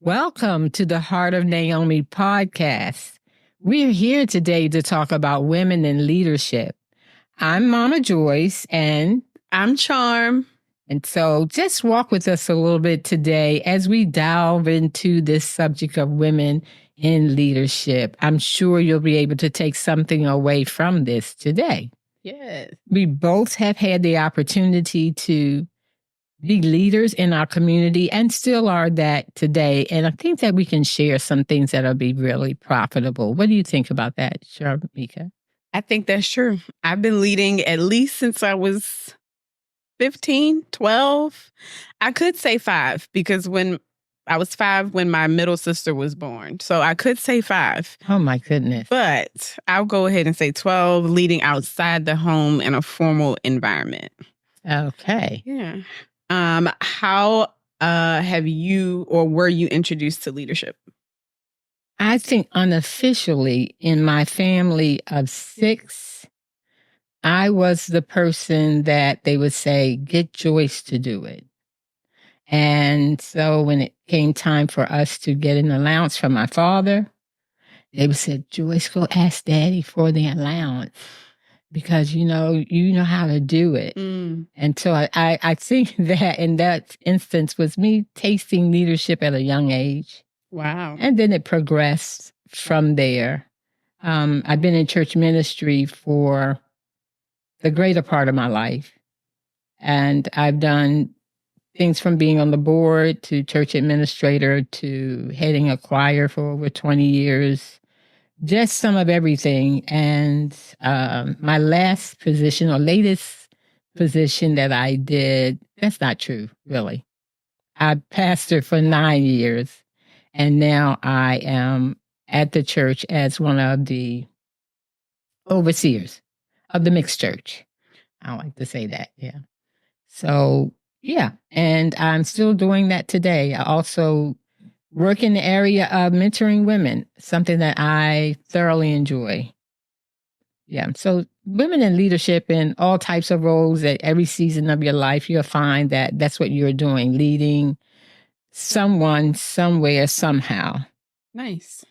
Welcome to the Heart of Naomi podcast. We're here today to talk about women in leadership. I'm Mama Joyce and I'm Charm. And so just walk with us a little bit today as we delve into this subject of women in leadership. I'm sure you'll be able to take something away from this today. Yes. We both have had the opportunity to be leaders in our community and still are that today. And I think that we can share some things that'll be really profitable. What do you think about that, Sharmika? I think that's true. I've been leading at least since I was 15, 12. I could say 5 because when I was 5 when my middle sister was born. So I could say 5. Oh, my goodness. But I'll go ahead and say 12, leading outside the home in a formal environment. Okay. Yeah. How have you or were you introduced to leadership? I think unofficially in my family of 6, I was the person that they would say, get Joyce to do it. And so when it came time for us to get an allowance from my father, they would say, Joyce, go ask Daddy for the allowance because you know how to do it. And so I think that in that instance was me tasting leadership at a young age. Wow. And then it progressed from there. I've been in church ministry for the greater part of my life. And I've done things from being on the board to church administrator to heading a choir for over 20 years. Just some of everything. And my last position or latest position that I did, that's not true, really. I pastored for 9 years. And now I am at the church as one of the overseers of the mixed church. I don't like to say that. Yeah. So, yeah. And I'm still doing that today. I also work in the area of mentoring women, something that I thoroughly enjoy. Yeah. So women in leadership in all types of roles at every season of your life, you'll find that that's what you're doing, leading someone, somewhere, somehow. Nice.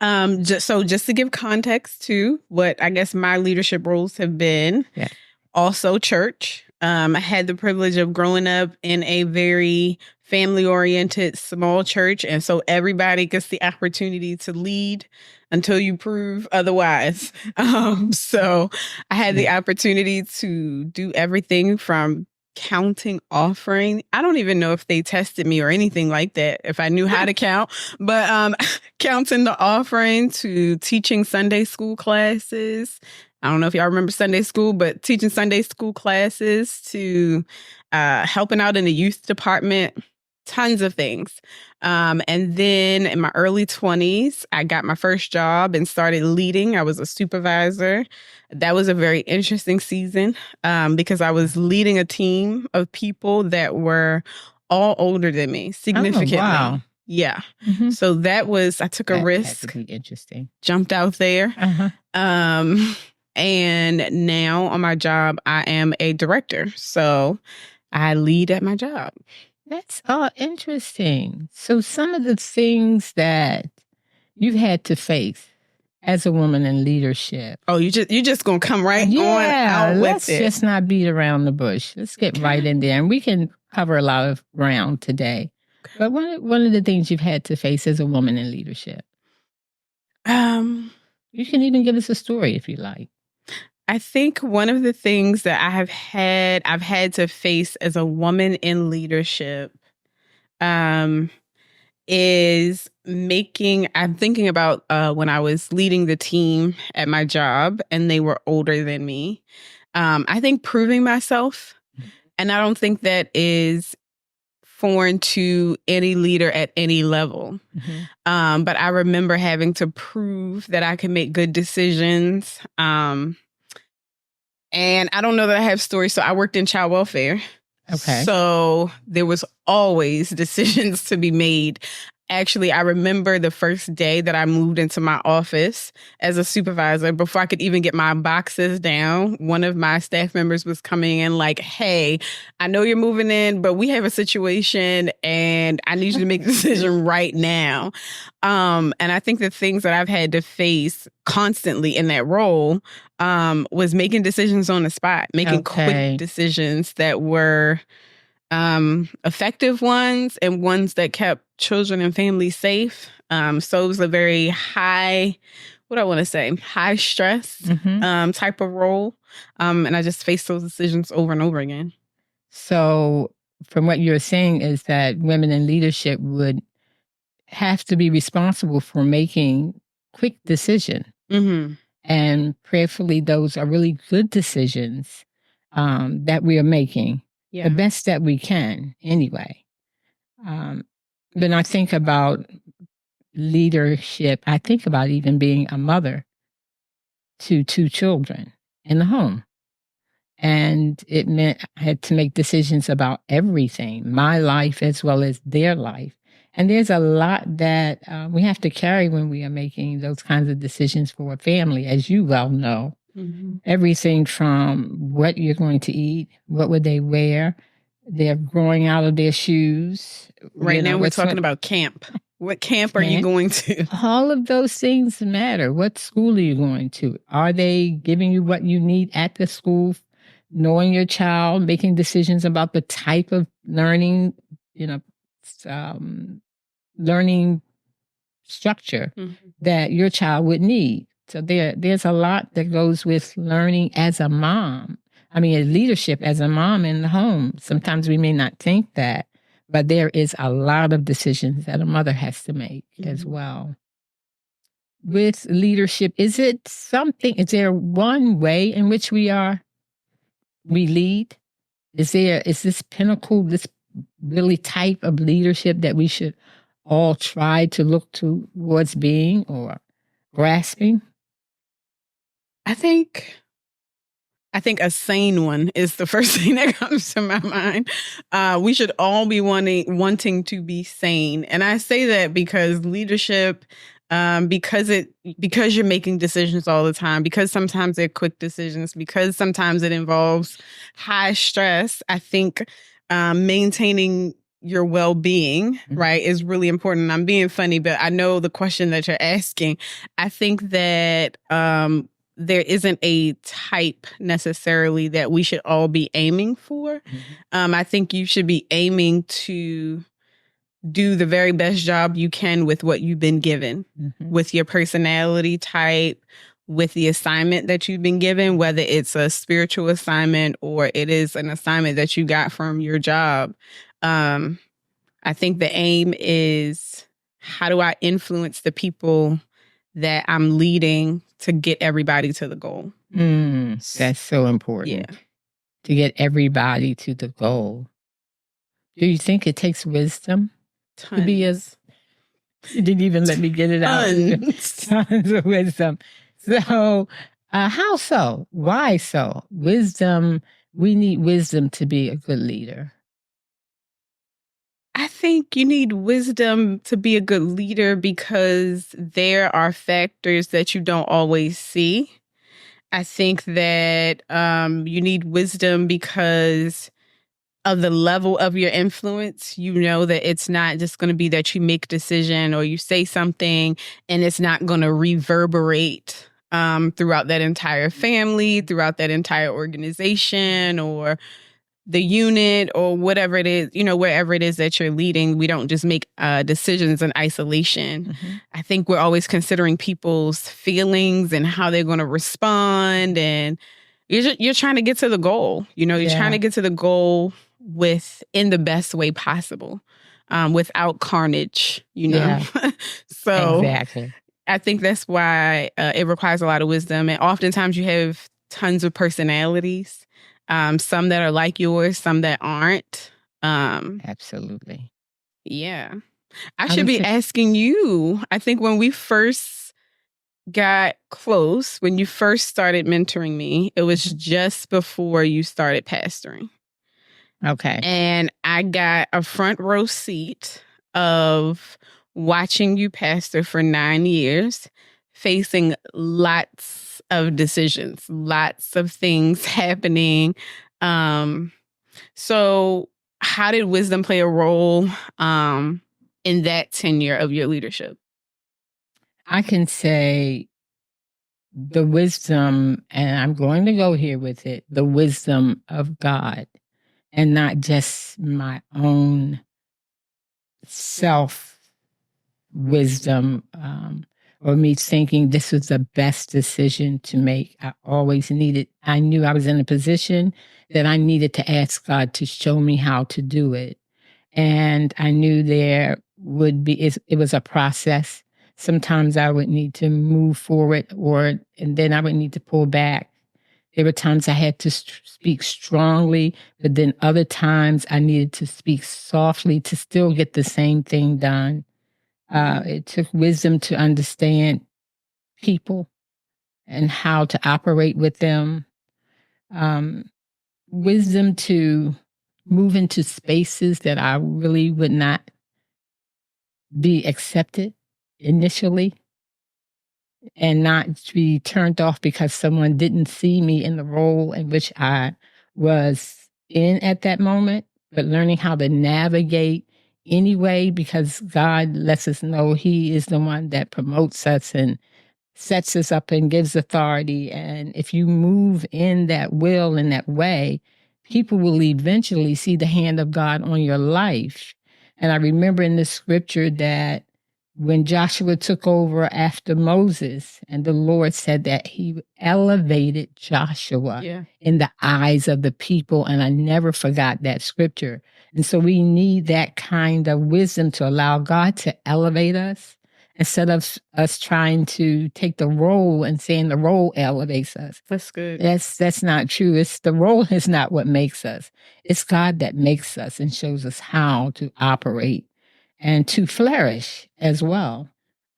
Just to give context to what I guess my leadership roles have been, also church. I had the privilege of growing up in a very family-oriented small church. And so everybody gets the opportunity to lead until you prove otherwise. So I had the opportunity to do everything from counting offering. I don't even know if they tested me or anything like that, if I knew how to count, but counting the offering to teaching Sunday school classes. I don't know if y'all remember Sunday school, but teaching Sunday school classes to helping out in the youth department, tons of things. And then in my early 20s, I got my first job and started leading. I was a supervisor. That was a very interesting season because I was leading a team of people that were all older than me, significantly. Oh, wow. Yeah. Mm-hmm. So I took a risk. That could be interesting. Jumped out there. Uh-huh. And now on my job, I am a director. So I lead at my job. That's interesting. So some of the things that you've had to face as a woman in leadership. Oh, you're just going to come right on out with let's it. Just not beat around the bush. Let's get right in there. And we can cover a lot of ground today. Okay. But one of the things you've had to face as a woman in leadership. You can even give us a story if you like. I think one of the things that I've had to face as a woman in leadership is I'm thinking about when I was leading the team at my job and they were older than me. I think proving myself, and I don't think that is foreign to any leader at any level. Mm-hmm. But I remember having to prove that I could make good decisions. And I don't know that I have stories. So I worked in child welfare. Okay. So there was always decisions to be made. Actually, I remember the first day that I moved into my office as a supervisor. Before I could even get my boxes down, one of my staff members was coming in like, hey, I know you're moving in, but we have a situation and I need you to make a decision right now. And I think the things that I've had to face constantly in that role was making decisions on the spot, making quick decisions that were effective ones and ones that kept children and families safe. So it was a very high stress type of role. And I just faced those decisions over and over again. So from what you're saying is that women in leadership would have to be responsible for making quick decisions. Mm-hmm. And prayerfully, those are really good decisions that we are making. Yeah. The best that we can anyway. When I think about leadership, I think about even being a mother to 2 children in the home. And it meant I had to make decisions about everything, my life as well as their life. And there's a lot that we have to carry when we are making those kinds of decisions for a family, as you well know. Mm-hmm. Everything from what you're going to eat, what would they wear, they're growing out of their shoes. Right now we're talking about camp. What camp are you going to? All of those things matter. What school are you going to? Are they giving you what you need at the school? Knowing your child, making decisions about the type of learning, learning structure that your child would need. So there's a lot that goes with learning as a mom. I mean, leadership as a mom in the home. Sometimes we may not think that, but there is a lot of decisions that a mother has to make as well. With leadership, is there one way in which we lead? Is this pinnacle, this really type of leadership that we should all try to look towards being or grasping? I think a sane one is the first thing that comes to my mind. We should all be wanting to be sane. And I say that because leadership, because you're making decisions all the time, because sometimes they're quick decisions, because sometimes it involves high stress, I think maintaining your well-being, right, is really important. I'm being funny, but I know the question that you're asking. I think that there isn't a type necessarily that we should all be aiming for. I think you should be aiming to do the very best job you can with what you've been given, with your personality type, with the assignment that you've been given, whether it's a spiritual assignment or it is an assignment that you got from your job. I think the aim is, how do I influence the people that I'm leading to get everybody to the goal? That's so important. Yeah. To get everybody to the goal. Do you think it takes wisdom to be as... You didn't even let me get it out. Tons of wisdom. So, how so? Why so? Wisdom, we need wisdom to be a good leader. I think you need wisdom to be a good leader because there are factors that you don't always see. I think that you need wisdom because of the level of your influence. You know that it's not just going to be that you make a decision or you say something and it's not going to reverberate throughout that entire family, throughout that entire organization or the unit or whatever it is, wherever it is that you're leading. We don't just make decisions in isolation. I think we're always considering people's feelings and how they're going to respond. And you're trying to get to the goal. You're trying to get to the goal in the best way possible, without carnage, So exactly. I think that's why it requires a lot of wisdom. And oftentimes you have tons of personalities, some that are like yours, some that aren't. Absolutely. Yeah. I should be asking you, I think when we first got close, when you first started mentoring me, it was just before you started pastoring. Okay. And I got a front row seat of watching you pastor for 9 years, facing lots of decisions, lots of things happening. So how did wisdom play a role in that tenure of your leadership? I can say the wisdom, and I'm going to go here with it, the wisdom of God, and not just my own self wisdom, or me thinking this was the best decision to make. I knew I was in a position that I needed to ask God to show me how to do it. And I knew there would be, it was a process. Sometimes I would need to move forward, and then I would need to pull back. There were times I had to speak strongly, but then other times I needed to speak softly to still get the same thing done. It took wisdom to understand people and how to operate with them. Wisdom to move into spaces that I really would not be accepted initially, and not be turned off because someone didn't see me in the role in which I was in at that moment, but learning how to navigate anyway, because God lets us know He is the one that promotes us and sets us up and gives authority. And if you move in that will, in that way, people will eventually see the hand of God on your life. And I remember in the scripture that when Joshua took over after Moses, and the Lord said that He elevated Joshua in the eyes of the people. And I never forgot that scripture. And so we need that kind of wisdom to allow God to elevate us, instead of us trying to take the role and saying the role elevates us. That's good. That's not true. It's the role is not what makes us. It's God that makes us and shows us how to operate and to flourish as well.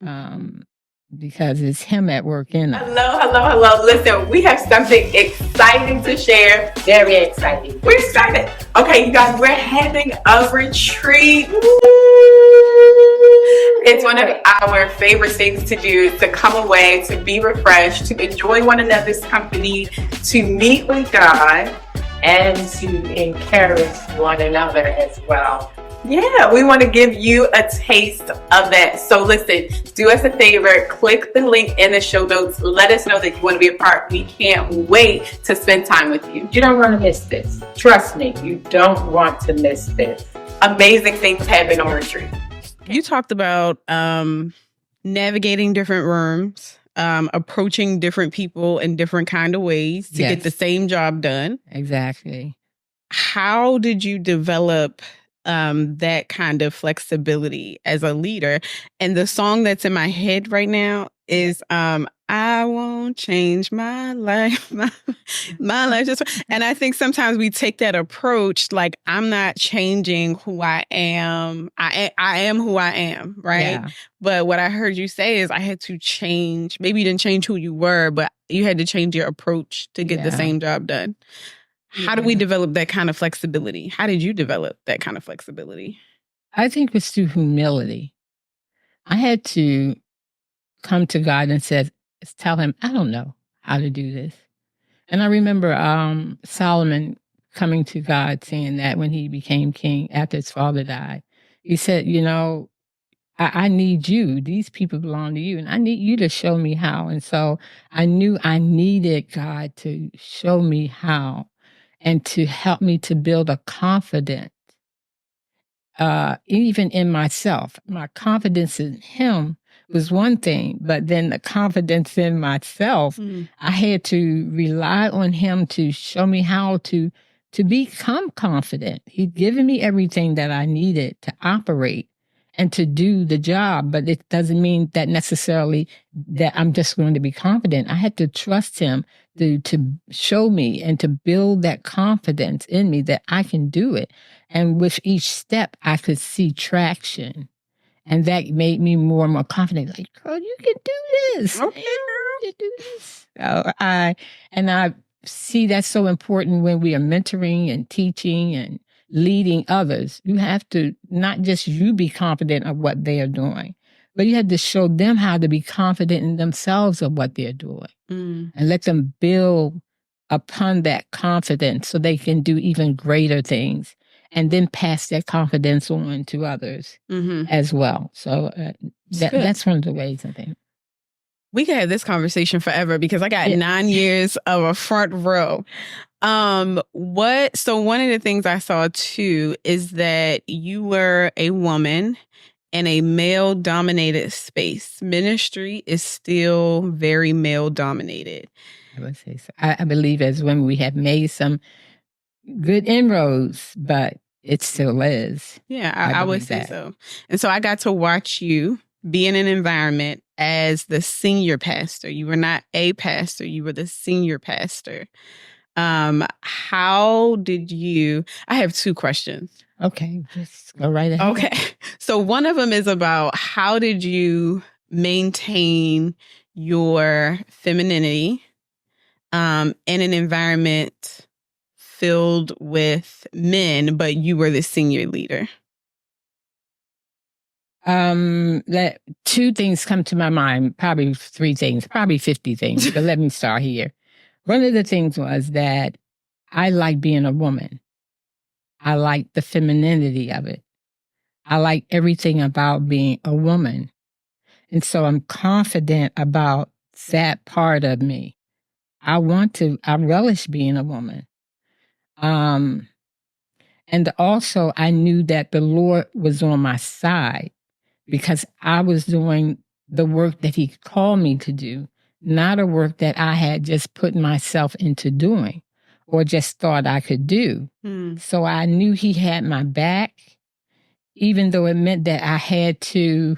Because it's Him at work in us. Hello. Listen, we have something exciting to share. Very exciting. We're excited. Okay, you guys, we're having a retreat. It's one of our favorite things to do, to come away, to be refreshed, to enjoy one another's company, to meet with God, and to encourage one another as well. Yeah, we want to give you a taste of that. So listen, do us a favor, click the link in the show notes. Let us know that you want to be a part. We can't wait to spend time with you. You don't want to miss this. Trust me, you don't want to miss this. Amazing things happen on retreat. You talked about navigating different rooms, approaching different people in different kind of ways to get the same job done. Exactly. How did you develop that kind of flexibility as a leader? And the song that's in my head right now is I won't change my life. My life just. And I think sometimes we take that approach like, I'm not changing who I am. I am who I am, right? Yeah. But what I heard you say is I had to change. Maybe you didn't change who you were, but you had to change your approach to get the same job done. How do we develop that kind of flexibility? How did you develop that kind of flexibility? I think it was through humility. I had to come to God and tell Him, I don't know how to do this. And I remember Solomon coming to God saying that when he became king after his father died. He said, I need you. These people belong to you, and I need you to show me how. And so I knew I needed God to show me how, and to help me to build a confidence, even in myself. My confidence in Him was one thing, but then the confidence in myself, I had to rely on Him to show me how to become confident. He'd given me everything that I needed to operate and to do the job, but it doesn't mean that necessarily that I'm just going to be confident. I had to trust Him to show me and to build that confidence in me that I can do it. And with each step, I could see traction. And that made me more and more confident. Like, girl, you can do this. Okay, you can do this. So I see that's so important when we are mentoring and teaching and leading others, you have to not just you be confident of what they are doing, but you have to show them how to be confident in themselves of what they're doing and let them build upon that confidence so they can do even greater things and then pass that confidence on to others as well. So that's one of the ways I think. We could have this conversation forever because I got 9 years of a front row. So one of the things I saw too is that you were a woman in a male dominated space. Ministry is still very male dominated. I would say so. I believe as women we have made some good inroads, but it still is. Yeah, I would say so. And so I got to watch you be in an environment as the senior pastor. You were not a pastor, you were the senior pastor. How did you, I have 2 questions. Okay, just go right ahead. Okay. So one of them is about how did you maintain your femininity in an environment filled with men, but you were the senior leader? That 2 things come to my mind, probably 3 things, probably 50 things, but let me start here. One of the things was that I like being a woman. I like the femininity of it. I like everything about being a woman. And so I'm confident about that part of me. I relish being a woman. And also I knew that the Lord was on my side because I was doing the work that he called me to do, not a work that I had just put myself into doing or just thought I could do. So I knew he had my back, even though it meant that I had to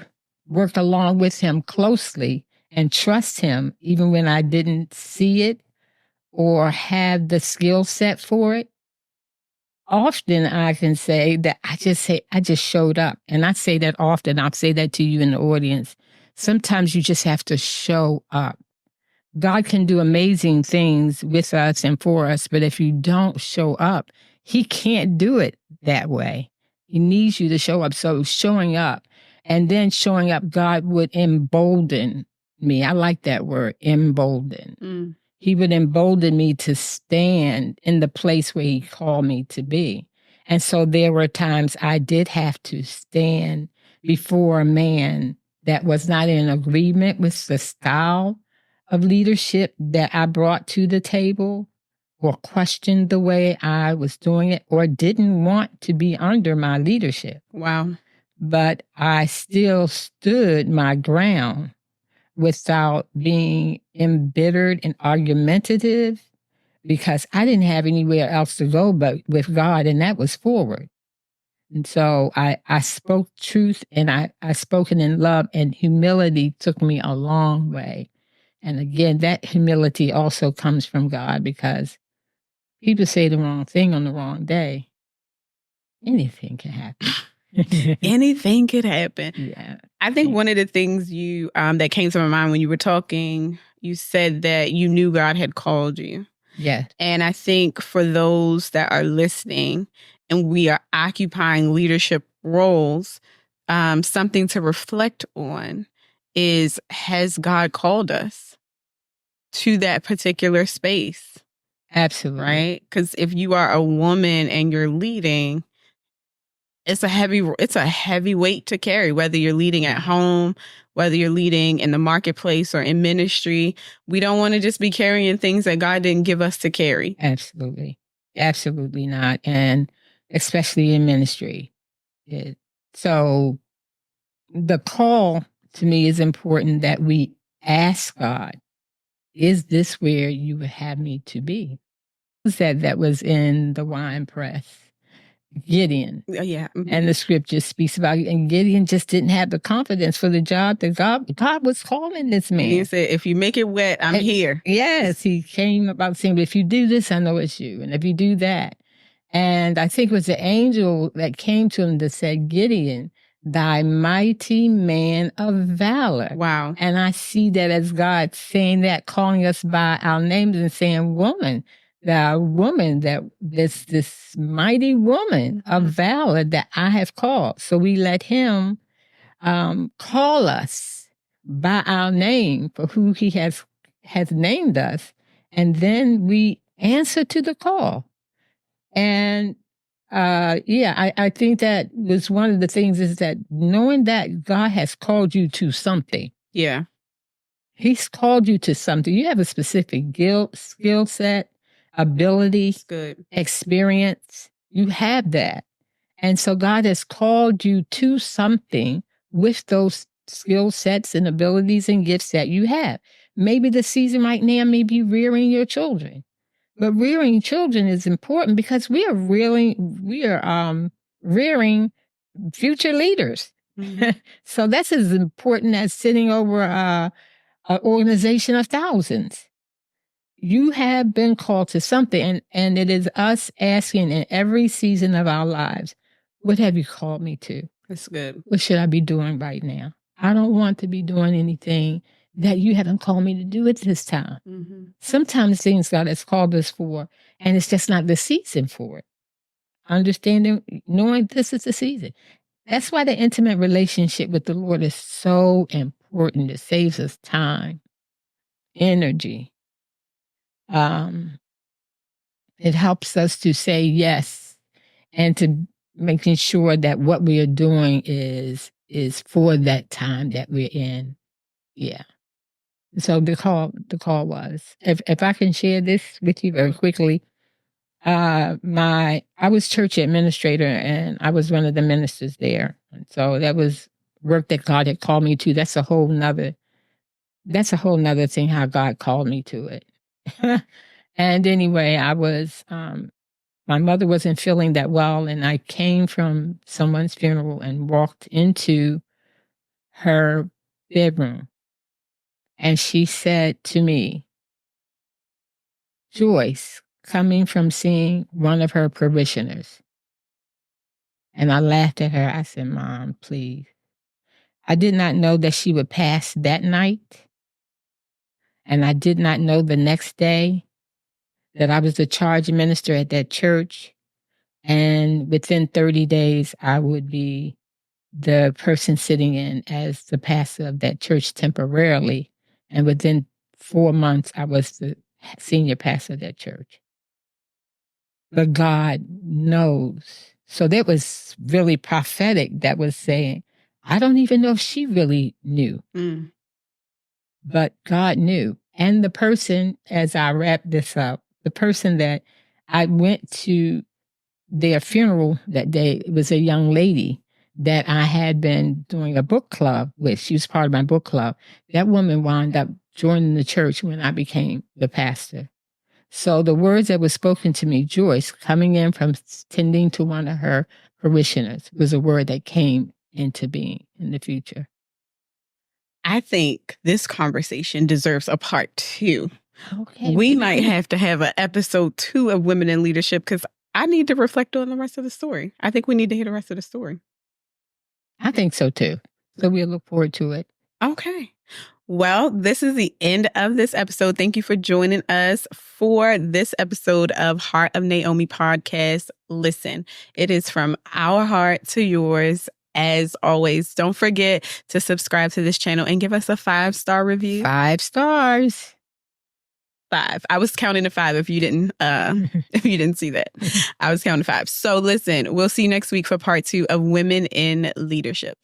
work along with him closely and trust him, even when I didn't see it or have the skill set for it. Often I can say that I just showed up. And I say that often. I'll say that to you in the audience. Sometimes you just have to show up. God can do amazing things with us and for us, but if you don't show up, he can't do it that way. He needs you to show up. So showing up and then showing up, God would embolden me. I like that word, embolden. He would embolden me to stand in the place where he called me to be. And so there were times I did have to stand before a man that was not in agreement with the style of leadership that I brought to the table, or questioned the way I was doing it, or didn't want to be under my leadership. Wow. But I still stood my ground without being embittered and argumentative, because I didn't have anywhere else to go but with God, and that was forward. And so I spoke truth, and I spoke it in love, and humility took me a long way. And again, that humility also comes from God, because people say the wrong thing on the wrong day. Anything can happen. Anything could happen. Yeah. I think one of the things you that came to my mind when you were talking, you said that you knew God had called you. Yeah. And I think for those that are listening and we are occupying leadership roles, something to reflect on is, has God called us to that particular space? Absolutely. Right? Because if you are a woman and you're leading, it's a heavy weight to carry, whether you're leading at home, whether you're leading in the marketplace or in ministry. We don't want to just be carrying things that God didn't give us to carry. Absolutely. Absolutely not. And especially in ministry. So the call to me is important, that we ask God, is this where you would have me to be? Who said that was in the wine press? Gideon. Yeah. And the scripture speaks about it. And Gideon just didn't have the confidence for the job that God was calling this man. He said, if you make it wet, I'm here. Yes, he came about saying, but if you do this, I know it's you. And if you do that. And I think it was the angel that came to him that said, Gideon, thy mighty man of valor. Wow. And I see that as God saying that, calling us by our names and saying, woman, the woman this mighty woman of valor that I have called. So we let him call us by our name for who he has named us. And then we answer to the call. And I think that was one of the things, is that knowing that God has called you to something. Yeah. He's called you to something. You have a specific skill set, ability, experience. You have that. And so God has called you to something with those skill sets and abilities and gifts that you have. Maybe the season right now may be rearing your children. But rearing children is important because we are rearing future leaders. Mm-hmm. So that's as important as sitting over an organization of thousands. You have been called to something, and it is us asking in every season of our lives, what have you called me to? That's good. What should I be doing right now? I don't want to be doing anything that you haven't called me to do at this time. Mm-hmm. Sometimes things God has called us for, and it's just not the season for it. Understanding, knowing this is the season. That's why the intimate relationship with the Lord is so important. It saves us time, energy. It helps us to say yes, and to making sure that what we are doing is for that time that we're in. Yeah. So the call was, if I can share this with you very quickly, I was church administrator, and I was one of the ministers there. And so that was work that God had called me to. That's a whole nother thing, how God called me to it. And anyway, I was, my mother wasn't feeling that well, and I came from someone's funeral and walked into her bedroom. And she said to me, Joyce, coming from seeing one of her parishioners. And I laughed at her. I said, Mom, please. I did not know that she would pass that night. And I did not know the next day that I was the charge minister at that church. And within 30 days, I would be the person sitting in as the pastor of that church temporarily. And within 4 months, I was the senior pastor of that church. But God knows. So that was really prophetic. That was saying, I don't even know if she really knew. Mm. But God knew. And the person, as I wrap this up, the person that I went to their funeral that day, it was a young lady that I had been doing a book club with. She was part of my book club. That woman wound up joining the church when I became the pastor. So the words that were spoken to me, Joyce, coming in from tending to one of her parishioners, was a word that came into being in the future. I think this conversation deserves a part 2. Okay. We might have to have an episode 2 of Women in Leadership, because I need to reflect on the rest of the story. I think we need to hear the rest of the story. I think so too. So we'll look forward to it. Okay. Well, this is the end of this episode. Thank you for joining us for this episode of Heart of Naomi podcast. Listen, it is from our heart to yours. As always, don't forget to subscribe to this channel and give us a 5-star review. 5 stars. 5. I was counting to 5 if you didn't see that. I was counting to 5. So listen, we'll see you next week for part 2 of Women in Leadership.